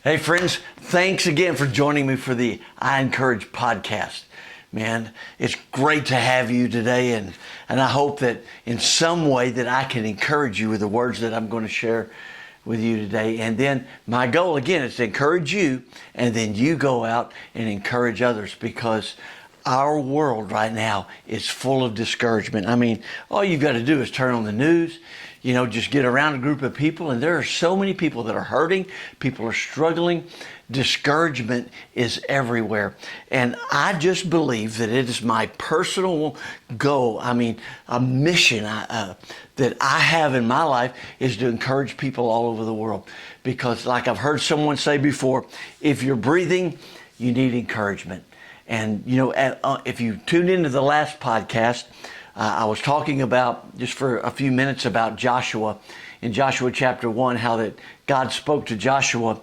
Hey friends, thanks again for joining me for the I Encourage podcast. Man, it's great to have you today, and I hope that in some way that I can encourage you with the words that I'm going to share with you today. And then my goal again is to encourage you, and then you go out and encourage others, because our world right now is full of discouragement. I mean, all you've got to do is turn on the news, just get around a group of people, and there are so many people that are hurting. People are struggling. Discouragement is everywhere. And I just believe that it is my personal goal, a mission that I have in my life is to encourage people all over the world. Because like I've heard someone say before, if you're breathing, you need encouragement. And, if you tuned into the last podcast, I was talking about, just for a few minutes, about Joshua. In Joshua chapter 1, how that God spoke to Joshua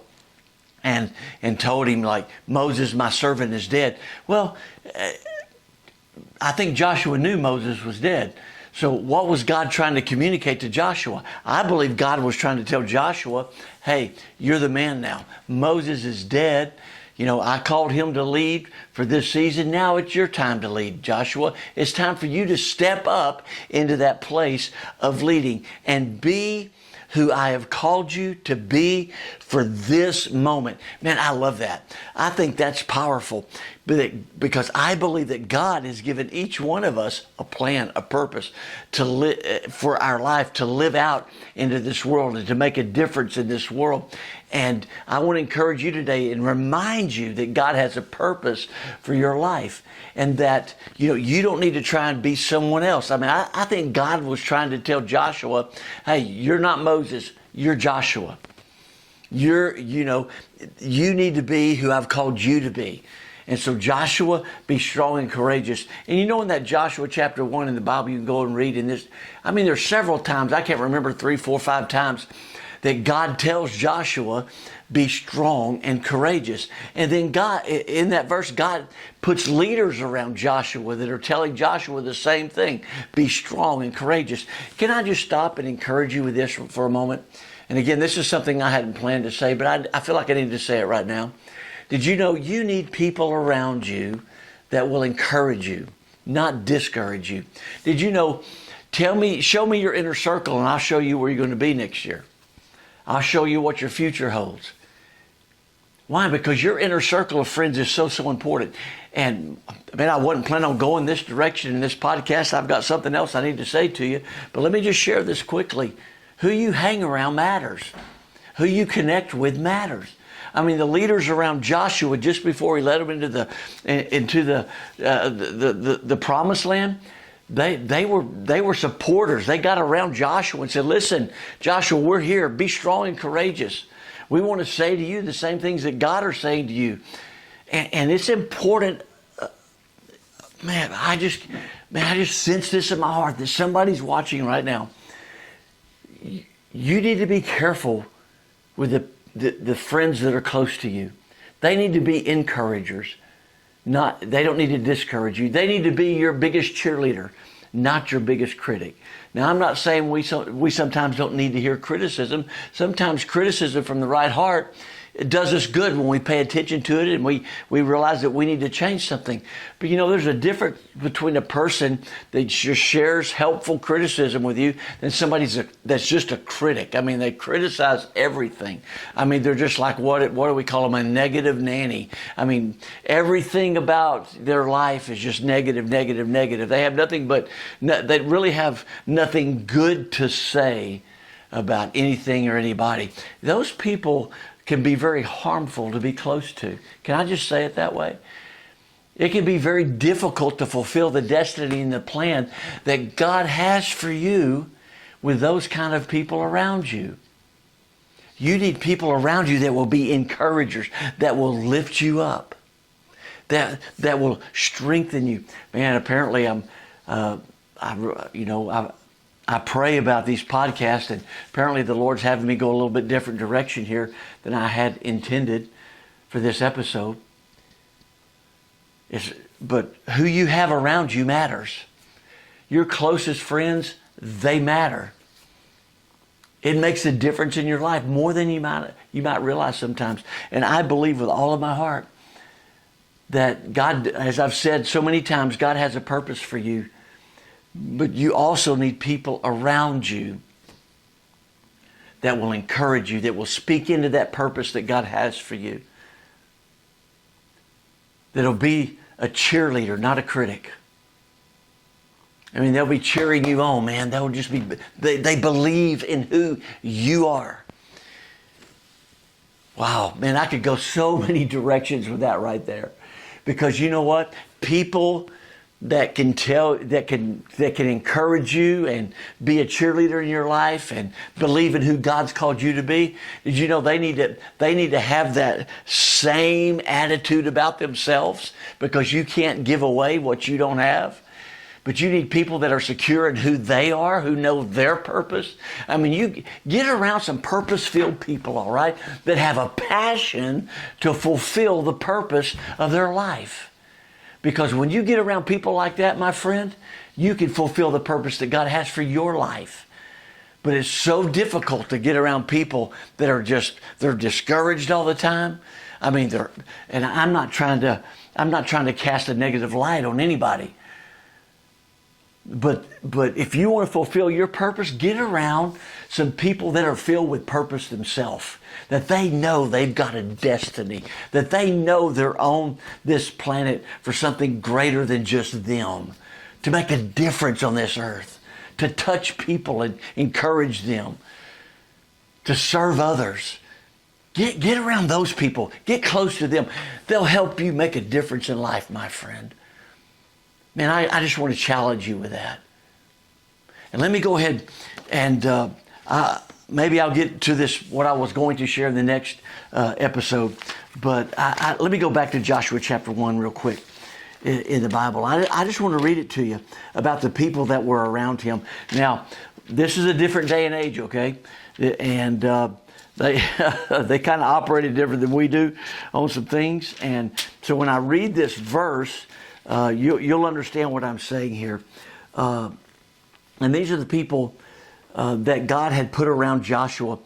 and told him, like, Moses, my servant, is dead. Well, I think Joshua knew Moses was dead. So what was God trying to communicate to Joshua? I believe God was trying to tell Joshua, hey, you're the man now. Moses is dead. I called him to lead for this season. Now it's your time to lead, Joshua. It's time for you to step up into that place of leading and be who I have called you to be for this moment. Man, I love that. I think that's powerful, because I believe that God has given each one of us a plan, a purpose for our life, to live out into this world and to make a difference in this world. And I want to encourage you today and remind you that God has a purpose for your life, and that you don't need to try and be someone else. I think God was trying to tell Joshua, hey, you're not Moses, you're Joshua. You need to be who I've called you to be. And so Joshua, be strong and courageous. And in that Joshua chapter 1 in the Bible, you can go and read in this. There's several times, I can't remember, 3, 4, 5 times, that God tells Joshua, be strong and courageous. And then God, in that verse, God puts leaders around Joshua that are telling Joshua the same thing, be strong and courageous. Can I just stop and encourage you with this for a moment? And again, this is something I hadn't planned to say, but I feel like I need to say it right now. Did you know you need people around you that will encourage you, not discourage you? Did you know, show me your inner circle, and I'll show you where you're going to be next year. I'll show you what your future holds. Why? Because your inner circle of friends is so important. And I wasn't planning on going this direction in this podcast. I've got something else I need to say to you. But let me just share this quickly. Who you hang around matters. Who you connect with matters. The leaders around Joshua just before he led them into the promised land, they were supporters. They got around Joshua and said, listen, Joshua, we're here. Be strong and courageous. We want to say to you the same things that God are saying to you. And it's important. I just sense this in my heart that somebody's watching right now. You need to be careful with the friends that are close to you. They need to be encouragers. They don't need to discourage you. They need to be your biggest cheerleader, not your biggest critic. Now, I'm not saying we sometimes don't need to hear criticism. Sometimes criticism from the right heart, it does us good when we pay attention to it and we realize that we need to change something. But there's a difference between a person that just shares helpful criticism with you than somebody that's just a critic. They criticize everything. They're just like, what do we call them? A negative nanny. Everything about their life is just negative, negative, negative. They have nothing they really have nothing good to say about anything or anybody. Those people can be very harmful to be close to. Can I just say it that way? It can be very difficult to fulfill the destiny and the plan that God has for you with those kind of people around you. You need people around you that will be encouragers, that will lift you up, that will strengthen you. Man, apparently I pray about these podcasts, and apparently the Lord's having me go a little bit different direction here than I had intended for this episode. But who you have around you matters. Your closest friends, they matter. It makes a difference in your life more than you might realize sometimes. And I believe with all of my heart that God, as I've said so many times, God has a purpose for you. But you also need people around you that will encourage you, that will speak into that purpose that God has for you. That'll be a cheerleader, not a critic. I mean, they'll be cheering you on, man. They'll just be, they believe in who you are. Wow, man, I could go so many directions with that right there. Because you know what? People that can encourage you and be a cheerleader in your life and believe in who God's called you to be, did you know they need to have that same attitude about themselves, because you can't give away what you don't have. But you need people that are secure in who they are, who know their purpose. I mean, you get around some purpose-filled people, all right, that have a passion to fulfill the purpose of their life. Because when you get around people like that, my friend, you can fulfill the purpose that God has for your life. But it's so difficult to get around people that are they're discouraged all the time. I mean, and I'm not trying to cast a negative light on anybody. But if you want to fulfill your purpose, get around some people that are filled with purpose themselves. That they know they've got a destiny. That they know they're on this planet for something greater than just them. To make a difference on this earth. To touch people and encourage them. To serve others. Get around those people. Get close to them. They'll help you make a difference in life, my friend. Man, I just want to challenge you with that. And let me go ahead and maybe I'll get to this, what I was going to share in the next episode. But let me go back to Joshua chapter 1 real quick in the Bible. I just want to read it to you about the people that were around him. Now, this is a different day and age, okay? And they kind of operated different than we do on some things. And so when I read this verse, you'll understand what I'm saying here. And these are the people that God had put around Joshua.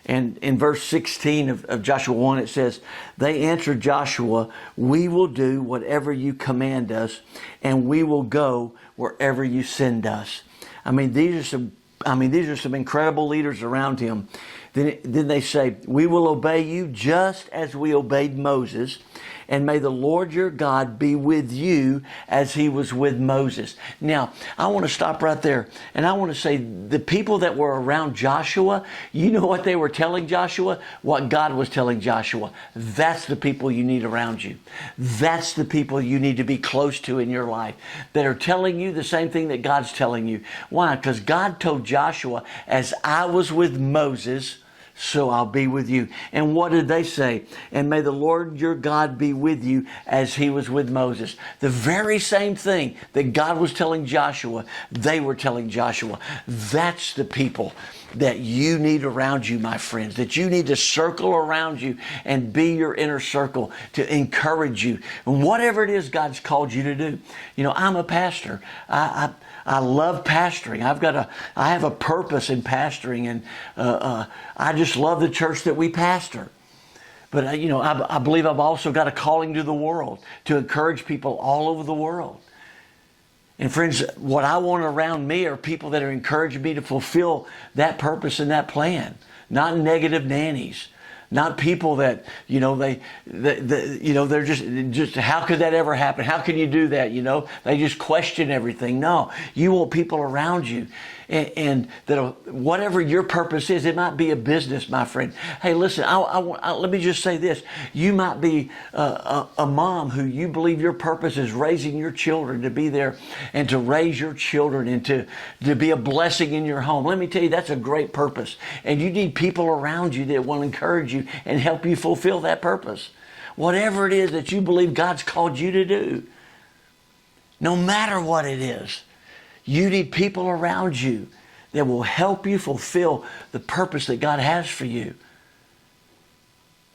And in verse 16 of Joshua 1, it says, they answered Joshua, we will do whatever you command us, and we will go wherever you send us. I mean, these are some incredible leaders around him. Then they say, we will obey you just as we obeyed Moses, and may the Lord your God be with you as he was with Moses. Now, I want to stop right there. And I want to say the people that were around Joshua, you know what they were telling Joshua? What God was telling Joshua. That's the people you need around you. That's the people you need to be close to in your life, that are telling you the same thing that God's telling you. Why? Because God told Joshua, as I was with Moses, so I'll be with you. And what did they say? And may the Lord your God be with you as he was with Moses. The very same thing that God was telling Joshua, they were telling Joshua. That's the people that you need around you, my friends, that you need to circle around you and be your inner circle to encourage you. And whatever it is God's called you to do. You know, I'm a pastor. I love pastoring. I have a purpose in pastoring, and I just love the church that we pastor. But I believe I've also got a calling to the world to encourage people all over the world. And friends, what I want around me are people that are encouraging me to fulfill that purpose and that plan, not negative nannies. Not people that, they're just, how could that ever happen? How can you do that? They just question everything. No, you want people around you and that whatever your purpose is, it might be a business, my friend. Hey, listen, let me just say this. You might be a mom who you believe your purpose is raising your children, to be there and to raise your children and to be a blessing in your home. Let me tell you, that's a great purpose. And you need people around you that will encourage you and help you fulfill that purpose. Whatever it is that you believe God's called you to do, no matter what it is, you need people around you that will help you fulfill the purpose that God has for you.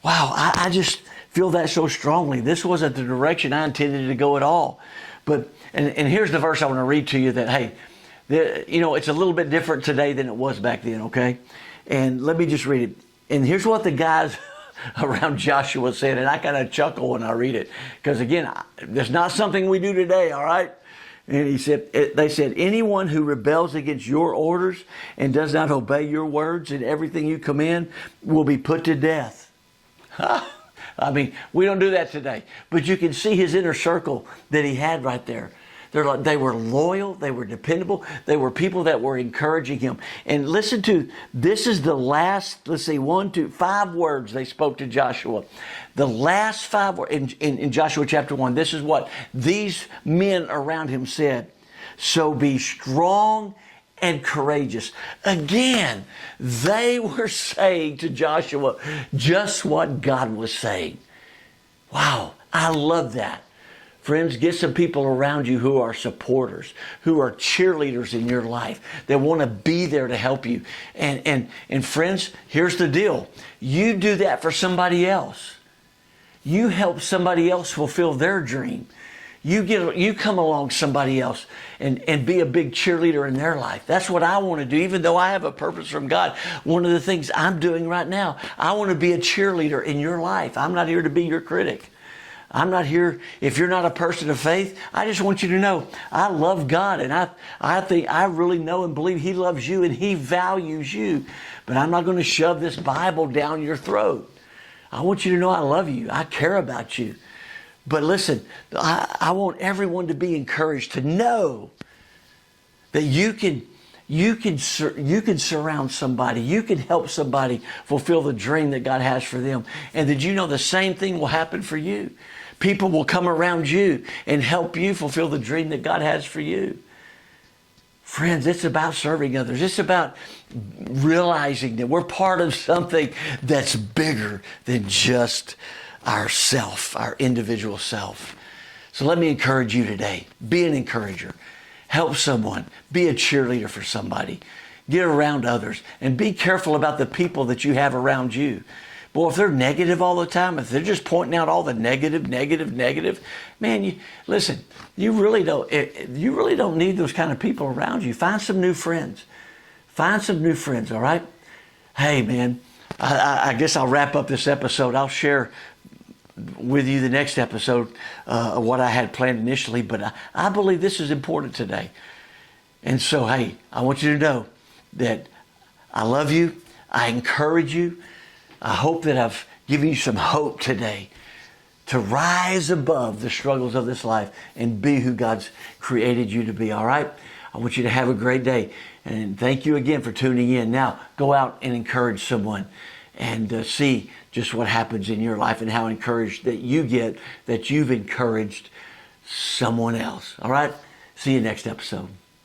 Wow, I just feel that so strongly. This wasn't the direction I intended to go at all. But and here's the verse I want to read to you that, hey, it's a little bit different today than it was back then, okay? And let me just read it. And here's what the guys around Joshua said, and I kind of chuckle when I read it, because again, it's not something we do today, all right? And they said, anyone who rebels against your orders and does not obey your words and everything you command will be put to death. I mean, we don't do that today, but you can see his inner circle that he had right there. They were loyal. They were dependable. They were people that were encouraging him. And listen to, this is the last, 5 words they spoke to Joshua. The last 5 words in Joshua chapter 1, this is what these men around him said. So be strong and courageous. Again, they were saying to Joshua just what God was saying. Wow, I love that. Friends, get some people around you who are supporters, who are cheerleaders in your life, that want to be there to help you. And friends, here's the deal. You do that for somebody else. You help somebody else fulfill their dream. You come along somebody else and be a big cheerleader in their life. That's what I want to do. Even though I have a purpose from God, one of the things I'm doing right now, I want to be a cheerleader in your life. I'm not here to be your critic. I'm not here, if you're not a person of faith, I just want you to know I love God, and I think I really know and believe He loves you and He values you. But I'm not going to shove this Bible down your throat. I want you to know I love you. I care about you. But listen, I want everyone to be encouraged to know that you can surround somebody. You can help somebody fulfill the dream that God has for them. And did you know the same thing will happen for you? People will come around you and help you fulfill the dream that God has for you. Friends, it's about serving others. It's about realizing that we're part of something that's bigger than just ourself, our individual self. So let me encourage you today. Be an encourager. Help someone. Be a cheerleader for somebody. Get around others. And be careful about the people that you have around you. Boy, if they're negative all the time, if they're just pointing out all the negative, man, you really don't need those kind of people around you. Find some new friends. Find some new friends, all right? Hey, man, I guess I'll wrap up this episode. I'll share with you the next episode of what I had planned initially, but I believe this is important today. And so, hey, I want you to know that I love you. I encourage you. I hope that I've given you some hope today to rise above the struggles of this life and be who God's created you to be, all right? I want you to have a great day. And thank you again for tuning in. Now, go out and encourage someone and see just what happens in your life and how encouraged that you get that you've encouraged someone else, all right? See you next episode.